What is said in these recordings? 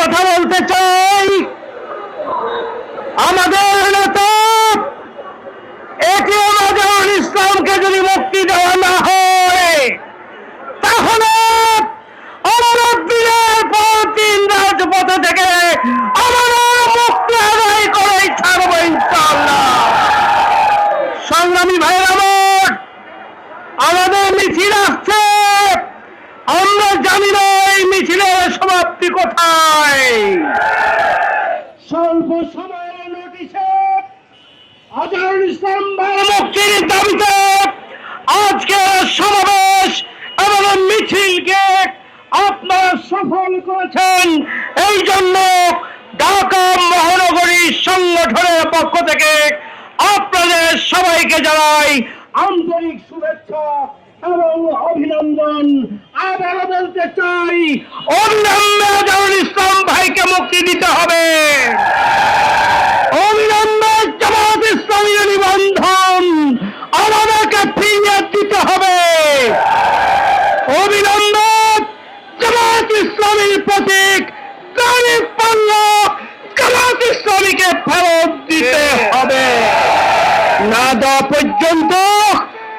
কথা বলতে চাই, আমাদের নেতা এটিএম নজরুল ইসলামকে যদি মুক্তি দেওয়া না হয়, তাহলে আমরা দিনের পর দিন রাজপথে থেকে আমরা মুক্তি আদায় করে ছাড়ব ইনশাআল্লাহ। সংগ্রামী ভাইয়ের আমার, আমাদের মিছিল আসছে, আমরা জানি না এই মিছিলের সমাপ্তি কোথায়। স্বল্প সময়ের নোটিশে নজরুল ইসলাম ভাইয়ের মুক্তির দাবিতে আজকে সমাবেশ এবং মিছিলকে আপনারা সফল করেছেন। এই জন্য ঢাকা মহানগরী সংগঠনের পক্ষ থেকে আপনাদের সবাইকে জানাই আন্তরিক শুভেচ্ছা এবং অভিনন্দন। আবারও বলতে চাই, অবিলম্বে নজরুল ইসলাম ভাইকে মুক্তি দিতে হবে, অবিলম্বে জামাত ইসলামীর নিবন্ধন আমাদেরকে ফিরিয়ে দিতে হবে, অবিলম্বে জামাত ইসলামীর প্রতীক গালিব পাল্লা জামাত ইসলামীকে ফেরত দিতে হবে। না দেওয়া পর্যন্ত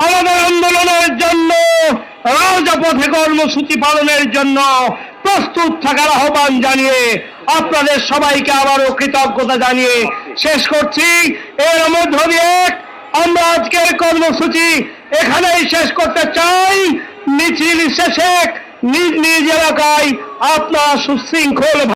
আমাদের আন্দোলনের জন্য রাজপথে কর্মসূচি পালনের জন্য প্রস্তুত থাকার আহ্বান জানিয়ে আপনাদের সবাইকে আবারও কৃতজ্ঞতা জানিয়ে শেষ করছি। এর মধ্য দিয়ে আমরা আজকের কর্মসূচি এখানেই শেষ করতে চাই। মিছিল শেষে নিজ নিজ এলাকায় আপনারা সুশৃঙ্খল